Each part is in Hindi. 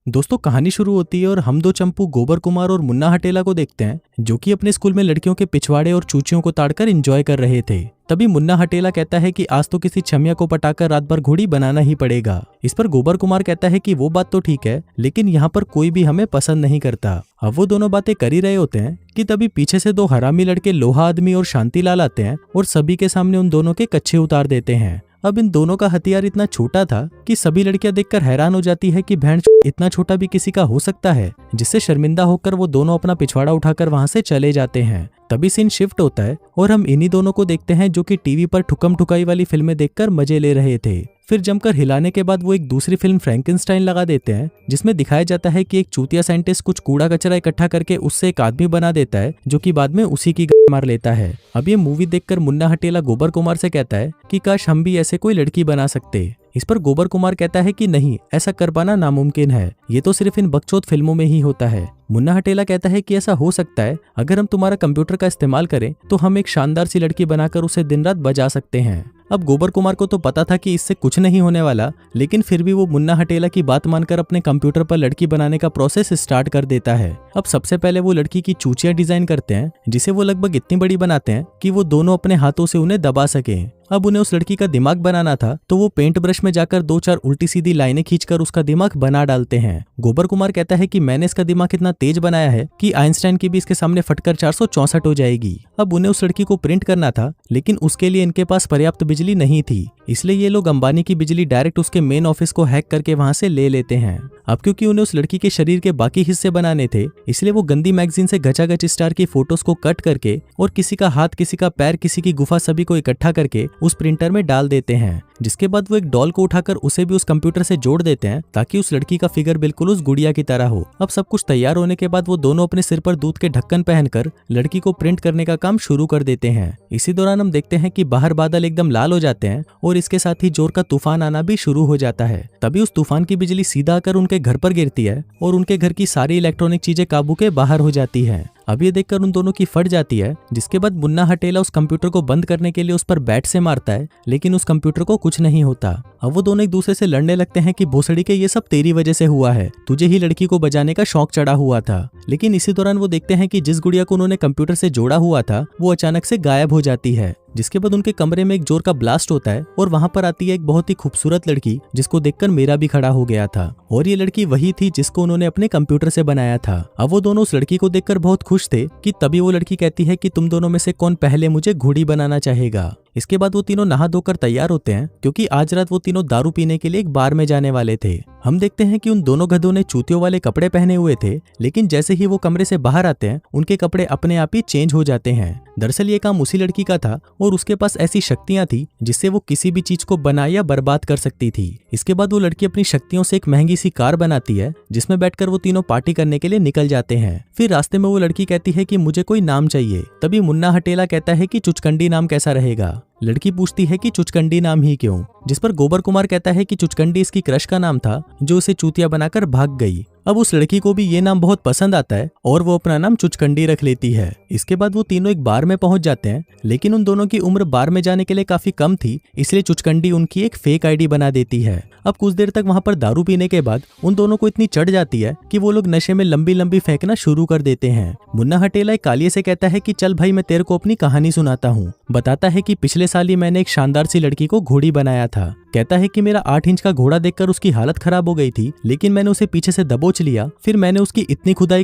दोस्तों कहानी शुरू होती है और हम दो चंपू गोबर कुमार और मुन्ना हटेला को देखते हैं जो कि अपने स्कूल में लड़कियों के पिछवाड़े और चूचियों को ताड़कर एंजॉय कर रहे थे। तभी मुन्ना हटेला कहता है कि आज तो किसी छमिया को पटाकर रात भर घोड़ी बनाना ही पड़ेगा। इस पर गोबर कुमार कहता है कि वो बात तो ठीक है, लेकिन यहाँ पर कोई भी हमें पसंद नहीं करता। अब वो दोनों बातें कर ही रहे होते हैं कि तभी पीछे से दो हरामी लड़के लोहा आदमी और शांतिलाल आते हैं और सभी के सामने उन दोनों के कच्छे उतार देते हैं। अब इन दोनों का हथियार इतना छोटा था कि सभी लड़कियां देखकर हैरान हो जाती है कि भैंस इतना छोटा भी किसी का हो सकता है, जिससे शर्मिंदा होकर वो दोनों अपना पिछवाड़ा उठाकर वहां से चले जाते हैं। तभी सीन शिफ्ट होता है और हम इन्हीं दोनों को देखते हैं जो कि टीवी पर ठुकम ठुकाई वाली फिल्में देखकर मजे ले रहे थे। फिर जमकर हिलाने के बाद वो एक दूसरी फिल्म फ्रैंकेनस्टाइन लगा देते हैं, जिसमें दिखाया जाता है कि एक चूतिया साइंटिस्ट कुछ कूड़ा कचरा इकट्ठा करके उससे एक आदमी बना देता है जो कि बाद में उसी की मार लेता है। अब ये मूवी देखकर मुन्ना हटेला गोबर कुमार से कहता है कि काश हम भी ऐसे कोई लड़की बना सकते। इस पर गोबर कुमार कहता है कि नहीं, ऐसा कर पाना नामुमकिन है, ये तो सिर्फ इन बकचोद फिल्मों में ही होता है। मुन्ना हटेला कहता है कि ऐसा हो सकता है, अगर हम तुम्हारा कंप्यूटर का इस्तेमाल करें तो हम एक शानदार सी लड़की बनाकर उसे दिन रात बजा सकते हैं। अब गोबर कुमार को तो पता था कि इससे कुछ नहीं होने वाला, लेकिन फिर भी वो मुन्ना हटेला की बात मानकर अपने कंप्यूटर पर लड़की बनाने का प्रोसेस स्टार्ट कर देता है। अब सबसे पहले वो लड़की की चूचियां डिजाइन करते हैं, जिसे वो लगभग इतनी बड़ी बनाते हैं कि वो दोनों अपने हाथों से उन्हें दबा सकें। अब उन्हें उस लड़की का दिमाग बनाना था, तो वो पेंट ब्रश में जाकर 2-4 उल्टी सीधी लाइनें खींचकर उसका दिमाग बना डालते हैं। गोबर कुमार कहता है कि मैंने इसका दिमाग इतना तेज बनाया है कि आइंस्टाइन की भी इसके सामने फटकर 464 हो जाएगी। अब उन्हें उस लड़की को प्रिंट करना था, लेकिन उसके लिए इनके पास पर्याप्त बिजली नहीं थी, इसलिए ये लोग अंबानी की बिजली डायरेक्ट उसके मेन ऑफिस को हैक करके वहां से ले लेते हैं। अब क्योंकि उन्हें उस लड़की के शरीर के बाकी हिस्से बनाने थे, इसलिए वो गंदी मैगजीन से गचागच स्टार की फोटोज को कट करके और किसी का हाथ, किसी का पैर, किसी की गुफा सभी को इकट्ठा करके उस प्रिंटर में डाल देते हैं। जिसके बाद वो एक डॉल को उठाकर उसे भी उस कंप्यूटर से जोड़ देते हैं ताकि उस लड़की का फिगर बिल्कुल उस गुड़िया की तरह हो। अब सब कुछ तैयार होने के बाद वो दोनों अपने सिर पर दूध के ढक्कन पहनकर लड़की को प्रिंट करने का काम शुरू कर देते हैं। इसी दौरान हम देखते हैं कि बाहर बादल एकदम लाल हो जाते हैं और इसके साथ ही जोर का तूफान आना भी शुरू हो जाता है। तभी उस तूफान की बिजली सीधा आकर उनके घर पर गिरती है और उनके घर की सारी इलेक्ट्रॉनिक चीजें काबू के बाहर हो जाती है। अब ये देखकर उन दोनों की फट जाती है, जिसके बाद मुन्ना हटेला उस कंप्यूटर को बंद करने के लिए उस पर बैट से मारता है, लेकिन उस कंप्यूटर को कुछ नहीं होता। अब वो दोनों एक दूसरे से लड़ने लगते हैं कि भोसड़ी के ये सब तेरी वजह से हुआ है, तुझे ही लड़की को बजाने का शौक चढ़ा हुआ था। लेकिन इसी दौरान वो देखते हैं कि जिस गुड़िया को उन्होंने कंप्यूटर से जोड़ा हुआ था वो अचानक से गायब हो जाती है। जिसके बाद उनके कमरे में एक जोर का ब्लास्ट होता है और वहां पर आती है एक बहुत ही खूबसूरत लड़की, जिसको देखकर मेरा भी खड़ा हो गया था। और ये लड़की वही थी जिसको उन्होंने अपने कंप्यूटर से बनाया था। अब वो दोनों उस लड़की को देखकर बहुत खुश थे कि तभी वो लड़की कहती है कि तुम दोनों में से कौन पहले मुझे घोड़ी बनाना चाहेगा। इसके बाद वो तीनों नहा धोकर तैयार होते हैं, क्योंकि आज रात वो तीनों दारू पीने के लिए एक बार में जाने वाले थे। हम देखते हैं कि उन दोनों गधों ने चूतियों वाले कपड़े पहने हुए थे, लेकिन जैसे ही वो कमरे से बाहर आते हैं उनके कपड़े अपने आप ही चेंज हो जाते हैं। दरअसल ये काम उसी लड़की का था और उसके पास ऐसी शक्तियां थी जिससे वो किसी भी चीज को बना या बर्बाद कर सकती थी। इसके बाद वो लड़की अपनी शक्तियों से एक महंगी सी कार बनाती है, जिसमें बैठकर वो तीनों पार्टी करने के लिए निकल जाते हैं। फिर रास्ते में वो लड़की कहती है कि मुझे कोई नाम चाहिए। तभी मुन्ना हटेला कहता है कि चुचकंडी नाम कैसा रहेगा। लड़की पूछती है कि चुचकंडी नाम ही क्यों, जिस पर गोबर कुमार कहता है कि चुचकंडी इसकी क्रश का नाम था जो उसे चूतिया बनाकर भाग गई। अब उस लड़की को भी ये नाम बहुत पसंद आता है और वो अपना नाम चुचकंडी रख लेती है। इसके बाद वो तीनों एक बार में पहुंच जाते हैं, लेकिन उन दोनों की उम्र बार में जाने के लिए काफी कम थी, इसलिए चुचकंडी उनकी एक फेक आईडी बना देती है। अब कुछ देर तक वहां पर दारू पीने के बाद उन दोनों को इतनी चढ़ जाती है कि वो लोग नशे में लंबी लंबी फेंकना शुरू कर देते हैं। मुन्ना हटेला एक कालिये से कहता है कि चल भाई, मैं तेरे को अपनी कहानी सुनाता हूँ। बताता है कि पिछले साल ही मैंने एक शानदार सी लड़की को घोड़ी बनाया था। कहता है कि मेरा 8 इंच का घोड़ा देखकर उसकी हालत खराब हो गई थी, लेकिन मैंने उसे पीछे से दबोच लिया। फिर मैंने उसकी इतनी खुदाई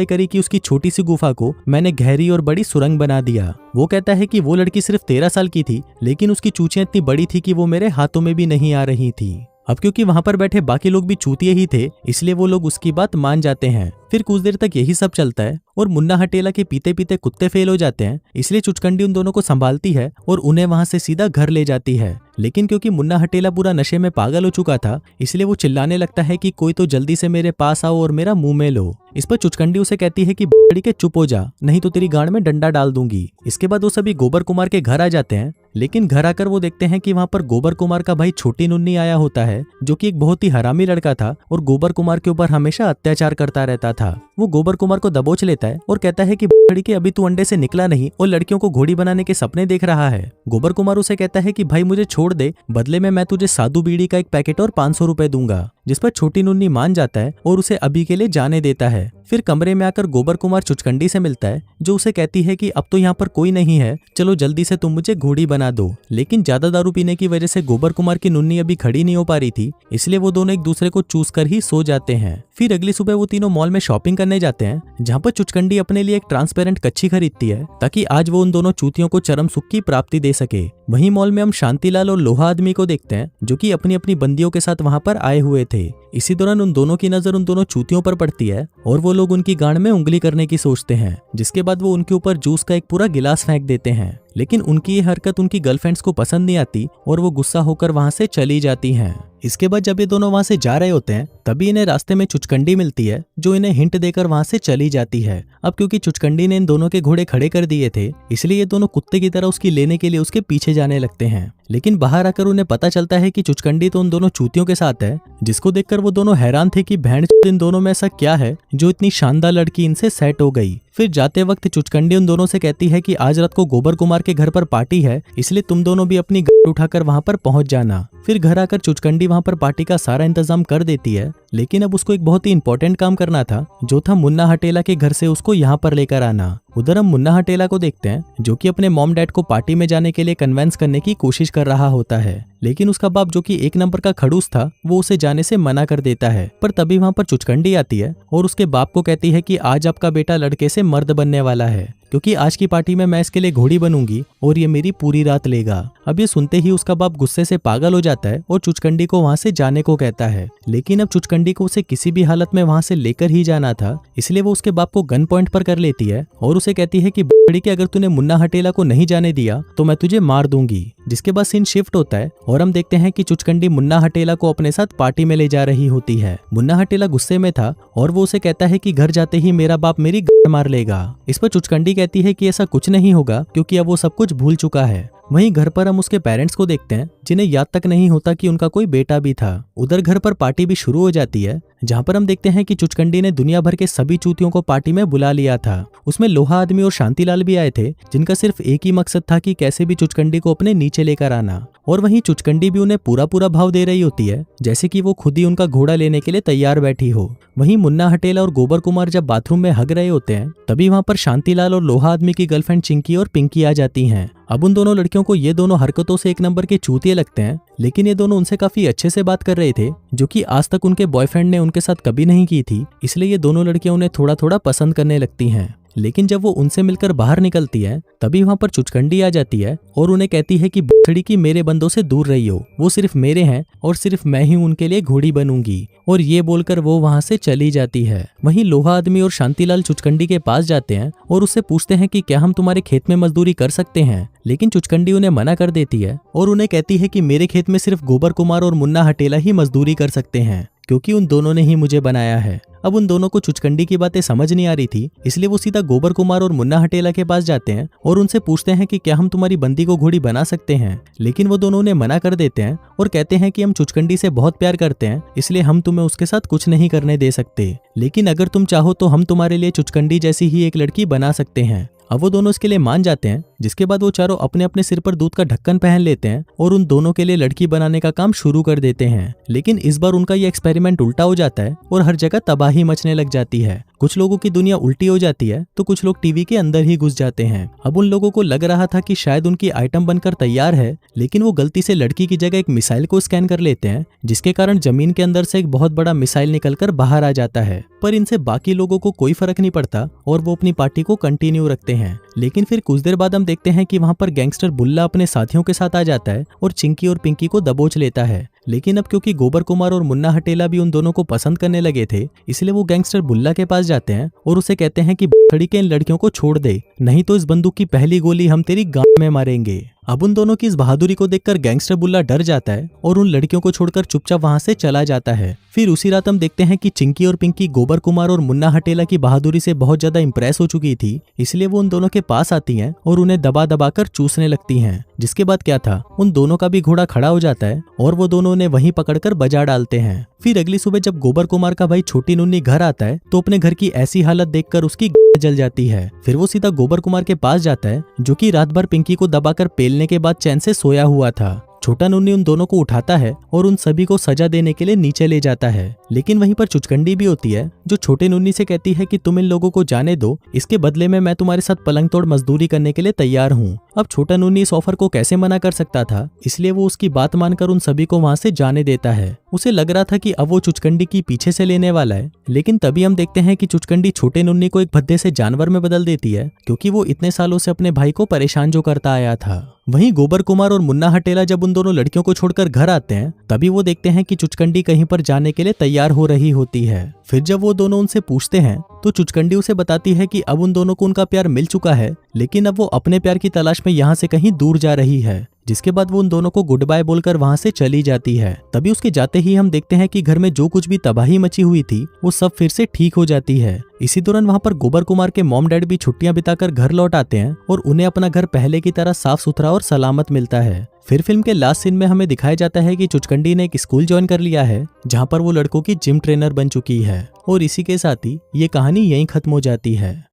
करी कि उसकी छोटी सी गुफा को मैंने गहरी और बड़ी सुरंग बना दिया। वो कहता है कि वो लड़की सिर्फ 13 साल की थी, लेकिन उसकी चूचियां इतनी बड़ी थी कि वो मेरे हाथों में भी नहीं आ रही थी। अब क्योंकि वहां पर बैठे बाकी लोग भी चूतिए ही थे, इसलिए वो लोग उसकी बात मान जाते हैं। फिर कुछ देर तक यही सब चलता है और मुन्ना हटेला के पीते पीते कुत्ते फेल हो जाते हैं, इसलिए चुचकंडी उन दोनों को संभालती है और उन्हें वहां से सीधा घर ले जाती है। लेकिन क्योंकि मुन्ना हटेला पूरा नशे में पागल हो चुका था, इसलिए वो चिल्लाने लगता है कि कोई तो जल्दी से मेरे पास आओ और मेरा मुंह में लो। इस पर चुचकंडी उसे कहती है कि बड़ी के चुप हो जा, नहीं तो तेरी गांड में डंडा डाल दूंगी। इसके बाद वो सभी गोबर कुमार के घर आ जाते हैं, लेकिन घर आकर वो देखते हैं कि वहां पर गोबर कुमार का भाई छोटी नुन्नी आया होता है, जो कि एक बहुत ही हरामी लड़का था और गोबर कुमार के ऊपर हमेशा अत्याचार करता रहता था। वो गोबर कुमार को दबोच लेता है और कहता है कि बड़ी के अभी तू अंडे से निकला नहीं और लड़कियों को घोड़ी बनाने के सपने देख रहा है। गोबर कुमार उसे कहता है कि भाई मुझे छोड़ दे, बदले में मैं तुझे साधु बीड़ी का एक पैकेट और 500 रुपए दूंगा। जिस पर छोटी नुन्नी मान जाता है और उसे अभी के लिए जाने देता है। फिर कमरे में आकर गोबर कुमार चुचकंडी से मिलता है, जो उसे कहती है कि अब तो यहाँ पर कोई नहीं है, चलो जल्दी से तुम मुझे घोड़ी बना दो। लेकिन ज्यादा दारू पीने की वजह से गोबर कुमार की नुन्नी अभी खड़ी नहीं हो पा रही थी, इसलिए वो दोनों एक दूसरे को चूस कर ही सो जाते हैं। फिर अगली सुबह वो तीनों मॉल में शॉपिंग करने जाते हैं, जहाँ पर चुचकंडी अपने लिए एक ट्रांसपेरेंट कच्छी खरीदती है ताकि आज वो उन दोनों चूतियों को चरम सुख की प्राप्ति दे सके। वहीं मॉल में हम शांतिलाल और लोहा आदमी को देखते हैं, जो कि अपनी अपनी बंदियों के साथ वहां पर आए हुए थे। इसी दौरान उन दोनों की नजर उन दोनों चूतियों पर पड़ती है और वो लोग उनकी गांड में उंगली करने की सोचते हैं, जिसके बाद वो उनके ऊपर जूस का एक पूरा गिलास फेंक देते हैं। लेकिन उनकी ये हरकत उनकी गर्लफ्रेंड्स को पसंद नहीं आती और वो गुस्सा होकर वहां से चली जाती हैं। इसके बाद जब ये दोनों वहां से जा रहे होते हैं, तभी इन्हें रास्ते में चुचकंडी मिलती है, जो इन्हें हिंट देकर वहां से चली जाती है। अब क्योंकि चुचकंडी ने इन दोनों के घोड़े खड़े कर दिए थे, इसलिए ये दोनों कुत्ते की तरह उसकी लेने के लिए उसके पीछे जाने लगते हैं। लेकिन बाहर आकर उन्हें पता चलता है कि चुचकंडी तो उन दोनों चूतियों के साथ है, जिसको देखकर वो दोनों हैरान थे कि भैंड इन दोनों में ऐसा क्या है जो इतनी शानदार लड़की इनसे सेट हो गई। फिर जाते वक्त चुचकंडी उन दोनों से कहती है कि आज रात को गोबर कुमार के घर पर पार्टी है, इसलिए तुम दोनों भी अपनी गाड़ी उठाकर वहां पर पहुंच जाना। फिर घर आकर चुचकंडी वहां पर पार्टी का सारा इंतजाम कर देती है, लेकिन अब उसको एक बहुत ही इंपॉर्टेंट काम करना था, जो था मुन्ना हटेला के घर से उसको यहाँ पर लेकर आना। उधर हम मुन्ना हटेला को देखते हैं, जो कि अपने मॉम डैड को पार्टी में जाने के लिए कन्वेंस करने की कोशिश कर रहा होता है। लेकिन उसका बाप, जो कि एक नंबर का खड़ूस था, वो उसे जाने से मना कर देता है। पर तभी वहां पर चुचकंडी आती है और उसके बाप को कहती है कि आज आपका बेटा लड़के से मर्द बनने वाला है, क्योंकि आज की पार्टी में मैं इसके लिए घोड़ी बनूंगी और ये मेरी पूरी रात लेगा। अब ये सुनते ही उसका बाप गुस्से से पागल हो जाता है और चुचकंडी को वहां से जाने को कहता है। लेकिन अब चुचकंडी को उसे किसी भी हालत में वहां से लेकर ही जाना था, इसलिए वो उसके बाप को गन पॉइंट पर कर लेती है और उसे कहती है कि बड़ी के अगर तूने मुन्ना हटेला को नहीं जाने दिया तो मैं तुझे मार दूंगी। जिसके बाद सीन शिफ्ट होता है और हम देखते हैं कि चुचकंडी मुन्ना हटेला को अपने साथ पार्टी में ले जा रही होती है। मुन्ना हटेला गुस्से में था और वो उसे कहता है कि घर जाते ही मेरा बाप मेरी गांड मार लेगा। इस पर चुचकंडी कहती है कि ऐसा कुछ नहीं होगा, क्योंकि अब वो सब कुछ भूल चुका है। वहीं घर पर हम उसके पेरेंट्स को देखते हैं, जिन्हें याद तक नहीं होता कि उनका कोई बेटा भी था। उधर घर पर पार्टी भी शुरू हो जाती है, जहां पर हम देखते हैं कि चुचकंडी ने दुनिया भर के सभी चूतियों को पार्टी में बुला लिया था। उसमें लोहा आदमी और शांतिलाल भी आए थे, जिनका सिर्फ एक ही मकसद था कि कैसे भी चुचकंडी को अपने नीचे लेकर आना। और वहीं चुचकंडी भी उन्हें पूरा पूरा भाव दे रही होती है, जैसे कि वो खुद ही उनका घोड़ा लेने के लिए तैयार बैठी हो। वहीं मुन्ना हटेला और गोबर कुमार जब बाथरूम में हग रहे होते हैं, तभी वहां पर शांतिलाल और लोहा आदमी की गर्लफ्रेंड चिंकी और पिंकी आ जाती हैं। अब उन दोनों लड़कियों को ये दोनों हरकतों से एक नंबर के चूतिए लगते हैं, लेकिन ये दोनों उनसे काफी अच्छे से बात कर रहे थे, जो कि आज तक उनके बॉयफ्रेंड ने उनके साथ कभी नहीं की थी। इसलिए ये दोनों लड़कियां उन्हें थोड़ा थोड़ा पसंद करने लगती हैं। लेकिन जब वो उनसे मिलकर बाहर निकलती है, तभी वहां पर चुचकंडी आ जाती है और उन्हें कहती है कि बुथड़ी की मेरे बंदों से दूर रहियो, वो सिर्फ मेरे हैं और सिर्फ मैं ही उनके लिए घोड़ी बनूंगी। और ये बोलकर वो वहां से चली जाती है। वहीं लोहा आदमी और शांतिलाल चुचकंडी के पास जाते हैं और उससे पूछते हैं कि क्या हम तुम्हारे खेत में मजदूरी कर सकते हैं। लेकिन चुचकंडी उन्हें मना कर देती है और उन्हें कहती है कि मेरे खेत में सिर्फ गोबर कुमार और मुन्ना हटेला ही मजदूरी कर सकते हैं, क्योंकि उन दोनों ने ही मुझे बनाया है। अब उन दोनों को चुचकंडी की बातें समझ नहीं आ रही थी, इसलिए वो सीधा गोबर कुमार और मुन्ना हटेला के पास जाते हैं और उनसे पूछते हैं कि क्या हम तुम्हारी बंदी को घोड़ी बना सकते हैं। लेकिन वो दोनों उन्हें मना कर देते हैं और कहते हैं कि हम चुचकंडी से बहुत प्यार करते हैं, इसलिए हम तुम्हें उसके साथ कुछ नहीं करने दे सकते, लेकिन अगर तुम चाहो तो हम तुम्हारे लिए चुचकंडी जैसी ही एक लड़की बना सकते हैं। अब वो दोनों इसके लिए मान जाते हैं, जिसके बाद वो चारों अपने अपने सिर पर दूध का ढक्कन पहन लेते हैं और उन दोनों के लिए लड़की बनाने का काम शुरू कर देते हैं। लेकिन इस बार उनका ये एक्सपेरिमेंट उल्टा हो जाता है और हर जगह तबाही मचने लग जाती है। कुछ लोगों की दुनिया उल्टी हो जाती है तो कुछ लोग टीवी के अंदर ही घुस जाते हैं। अब उन लोगों को लग रहा था कि शायद उनकी आइटम बनकर तैयार है, लेकिन वो गलती से लड़की की जगह एक मिसाइल को स्कैन कर लेते हैं, जिसके कारण जमीन के अंदर से एक बहुत बड़ा मिसाइल निकलकर बाहर आ जाता है। पर इनसे बाकी लोगों को कोई फर्क नहीं पड़ता और वो अपनी पार्टी को कंटिन्यू रखते हैं। लेकिन फिर कुछ देर बाद हम देखते हैं कि वहां पर गैंगस्टर बुल्ला अपने साथियों के साथ आ जाता है और चिंकी और पिंकी को दबोच लेता है। लेकिन अब क्योंकि गोबर कुमार और मुन्ना हटेला भी उन दोनों को पसंद करने लगे थे, इसलिए वो गैंगस्टर बुल्ला के पास जाते हैं और उसे कहते हैं कि बड़ी के इन लड़कियों को छोड़ दे, नहीं तो इस बंदूक की पहली गोली हम तेरी गांड में मारेंगे। अब उन दोनों की इस बहादुरी को देखकर गैंगस्टर बुल्ला डर जाता है और उन लड़कियों को छोड़कर चुपचाप वहां से चला जाता है। फिर उसी रात हम देखते हैं कि चिंकी और पिंकी गोबर कुमार और मुन्ना हटेला की बहादुरी से बहुत ज्यादा इंप्रेस हो चुकी थी, इसलिए वो उन दोनों के पास आती हैं और उन्हें दबा दबा कर चूसने लगती हैं। जिसके बाद क्या था, उन दोनों का भी घोड़ा खड़ा हो जाता है और वो दोनों उन्हें वहीं पकड़कर बजा डालते हैं। फिर अगली सुबह जब गोबर कुमार का भाई छोटी नुन्नी घर आता है तो अपने घर की ऐसी हालत देखकर उसकी जल जाती है। फिर वो सीधा गोबर कुमार के पास जाता है, जो कि रात भर पिंकी को दबाकर पेलने के बाद चैन से सोया हुआ था, छोटा नुन्नी उन दोनों को उठाता है और उन सभी को सजा देने के लिए नीचे ले जाता है। लेकिन वहीं पर चुचकंडी भी होती है जो छोटे नुन्नी से कहती है कि तुम इन लोगों को जाने दो, इसके बदले में मैं तुम्हारे साथ पलंग तोड़ मजदूरी करने के लिए तैयार हूँ। अब छोटा नुन्नी इस ऑफर को कैसे मना कर सकता था, इसलिए वो उसकी बात मानकर उन सभी को वहां से जाने देता है। उसे लग रहा था कि अब वो चुचकंडी की पीछे से लेने वाला है, लेकिन तभी हम देखते हैं कि चुचकंडी छोटे नुन्नी को एक भद्दे से जानवर में बदल देती है, क्योंकि वो इतने सालों से अपने भाई को परेशान जो करता आया था। वहीं गोबर कुमार और मुन्ना हटेला जब उन दोनों लड़कियों को छोड़कर घर आते हैं, तभी वो देखते हैं कि चुचकंडी कहीं पर जाने के लिए तैयार हो रही होती है। फिर जब वो दोनों उनसे पूछते हैं तो चुचकंडी उसे बताती है कि अब उन दोनों को उनका प्यार मिल चुका है, लेकिन अब वो अपने प्यार की तलाश में यहाँ से कहीं दूर जा रही है। जिसके बाद वो उन दोनों को गुड बाय बोलकर वहां से चली जाती है। तभी उसके जाते ही हम देखते हैं कि घर में जो कुछ भी तबाही मची हुई थी वो सब फिर से ठीक हो जाती है। इसी दौरान वहां पर गोबर कुमार के मॉम डैड भी छुट्टियां बिताकर घर लौट आते हैं और उन्हें अपना घर पहले की तरह साफ सुथरा और सलामत मिलता है। फिर फिल्म के लास्ट सीन में हमें दिखाया जाता है कि चुचकंडी ने एक स्कूल ज्वाइन कर लिया है जहां पर वो लड़कों की जिम ट्रेनर बन चुकी है। और इसी के साथ ही ये कहानी यहीं खत्म हो जाती है।